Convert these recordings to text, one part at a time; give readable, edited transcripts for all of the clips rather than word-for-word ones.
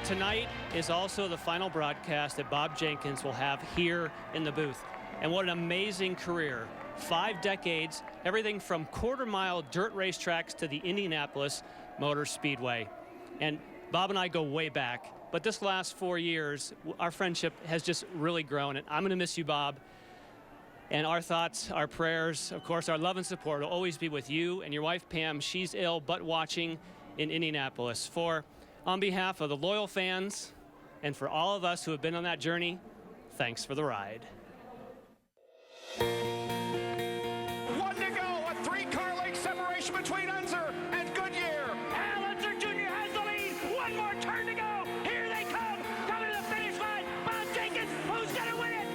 tonight is also the final broadcast that Bob Jenkins will have here in the booth. And what an amazing career. 5 decades, everything from quarter-mile dirt racetracks to the Indianapolis Motor Speedway. And Bob and I go way back, but this last 4 years, our friendship has just really grown. And I'm going to miss you, Bob. And our thoughts, our prayers, of course, our love and support will always be with you and your wife, Pam. She's ill, but watching in Indianapolis. On behalf of the loyal fans and for all of us who have been on that journey, thanks for the ride. 1 to go, a 3-car length separation between Unser and Goodyear. Al Unser Jr. has the lead. 1 more turn to go. Here they come. Coming to the finish line. Bob Jenkins, who's going to win it?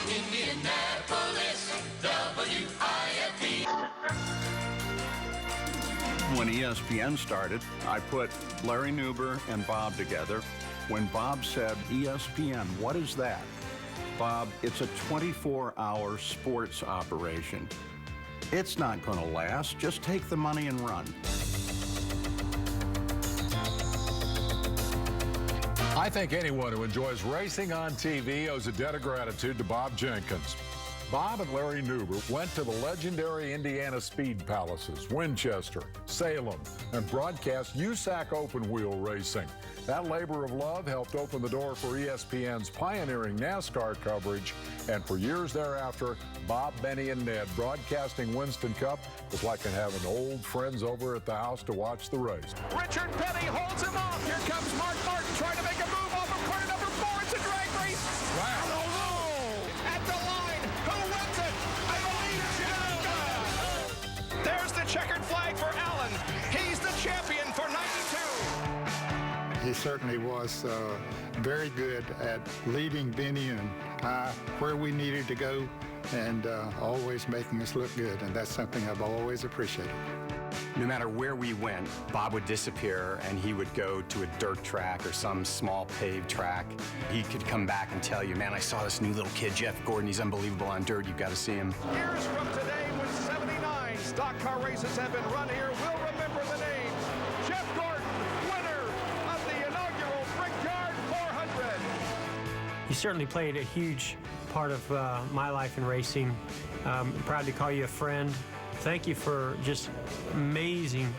Indianapolis, WIFE. When ESPN started, I put Larry Nuber and Bob together. When Bob said, ESPN, what is that? Bob, it's a 24-hour sports operation. It's not going to last. Just take the money and run. I think anyone who enjoys racing on TV owes a debt of gratitude to Bob Jenkins. Bob and Larry Nuber went to the legendary Indiana Speed Palaces, Winchester, Salem, and broadcast USAC open wheel racing. That labor of love helped open the door for ESPN's pioneering NASCAR coverage, and for years thereafter, Bob, Benny, and Ned broadcasting Winston Cup was like having old friends over at the house to watch the race. Richard Petty holds him off. Here comes Mark Martin trying to make a move off of corner number 4. It's a drag race. Wow. At the line, who wins it? I believe Jeff. There's the checkered flag for Allen. He's the champion for 92. He certainly was very good at leading Benny and I where we needed to go and always making us look good, and that's something I've always appreciated. No matter where we went, Bob would disappear and he would go to a dirt track or some small paved track. He could come back and tell you, man, I saw this new little kid, Jeff Gordon. He's unbelievable on dirt. You've got to see him. Years from today, when 79 stock car races have been run here, we'll remember the name. Jeff Gordon, winner of the inaugural Brickyard 400. You certainly played a huge part of my life in racing. Proud to call you a friend. Thank you for just amazing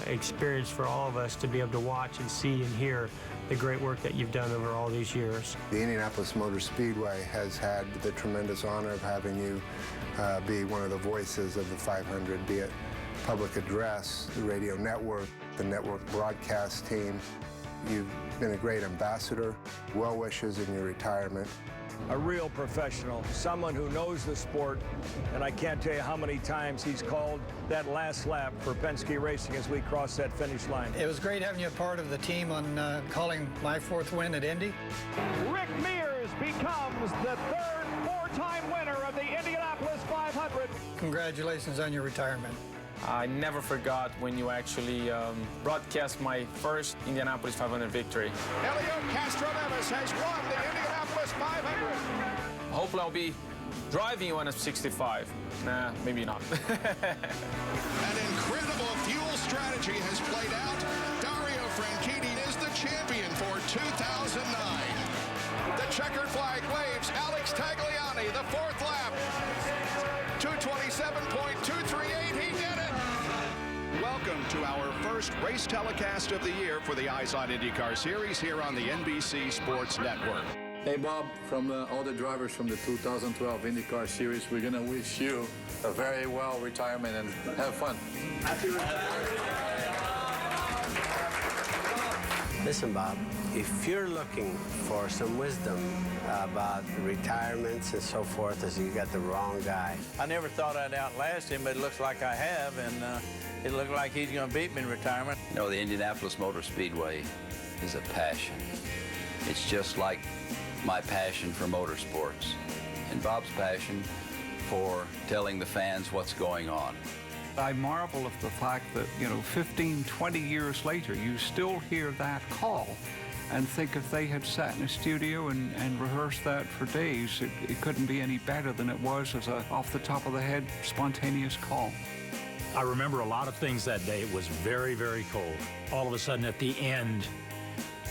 experience for all of us to be able to watch and see and hear the great work that you've done over all these years. The Indianapolis Motor Speedway has had the tremendous honor of having you be one of the voices of the 500, be it public address, the radio network, the network broadcast team. You've been a great ambassador. Well wishes in your retirement. A real professional, someone who knows the sport, and I can't tell you how many times he's called that last lap for Penske Racing as we cross that finish line. It was great having you a part of the team on calling my 4th win at Indy. Rick Mears becomes the 3rd 4-time winner of the Indianapolis 500. Congratulations on your retirement. I never forgot when you actually broadcast my first Indianapolis 500 victory. HELIO CASTRONEVES has won the Indianapolis 500. Hopefully I'll be driving you on a 65. Nah, maybe not. An incredible fuel strategy has played out. Dario Franchitti is the champion for 2009. The checkered flag waves. Alex Tagliani, the 4th lap. 227.238. He did it. Welcome to our first race telecast of the year for the Eyes on IndyCar series here on the NBC Sports Network. Hey, Bob, from all the drivers from the 2012 IndyCar series, we're going to wish you a very well retirement and have fun. Happy retirement. Listen, Bob, if you're looking for some wisdom about retirements and so forth, you got the wrong guy. I never thought I'd outlast him, but it looks like I have, and it looks like he's going to beat me in retirement. You know, the Indianapolis Motor Speedway is a passion. It's just like my passion for motorsports and Bob's passion for telling the fans what's going on. I marvel at the fact that, 15, 20 years later, you still hear that call and think if they had sat in a studio and rehearsed that for days, it couldn't be any better than it was as a off-the-top-of-the-head, spontaneous call. I remember a lot of things that day. It was very, very cold. All of a sudden at the end,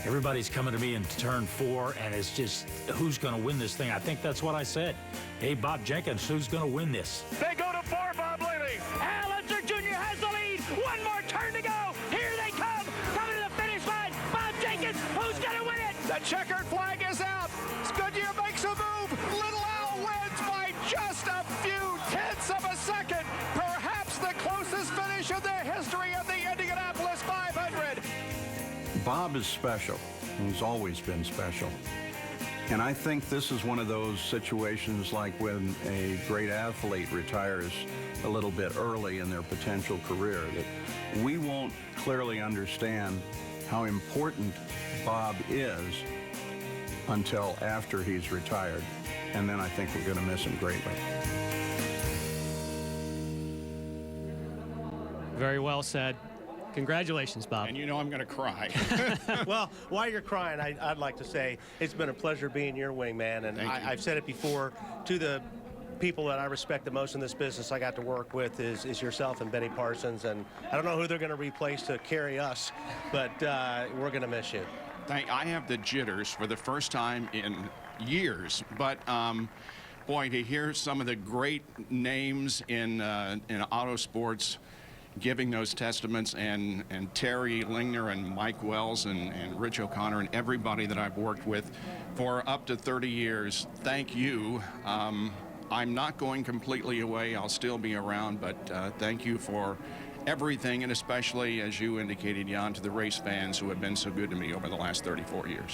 everybody's coming to me in turn 4, and it's just, who's going to win this thing? I think that's what I said. Hey, Bob Jenkins, who's going to win this? They go to 4, Bob Laley. Al Unser Jr. has the lead. One more turn to go. Here they come. Coming to the finish line. Bob Jenkins, who's going to win it? The checkered flag is out. Goodyear makes a move. Little Al wins by just a few tenths of a second. Perhaps the closest finish in the history of the Indianapolis 500. Bob is special. He's always been special. And I think this is one of those situations like when a great athlete retires a little bit early in their potential career, that we won't clearly understand how important Bob is until after he's retired. And then I think we're going to miss him greatly. Very well said. Congratulations, Bob. And you know I'm going to cry. Well, while you're crying, I'd like to say it's been a pleasure being your wingman. And I've said it before to the people that I respect the most in this business I got to work with is yourself and Benny Parsons. And I don't know who they're going to replace to carry us, but we're going to miss you. I have the jitters for the first time in years, but boy, to hear some of the great names in auto sports giving those testaments, and Terry Lingner and Mike Wells and Rich O'Connor and everybody that I've worked with for up to 30 years, thank you. I'm not going completely away. I'll still be around, but thank you for everything, and especially, as you indicated, Jan, to the race fans who have been so good to me over the last 34 years.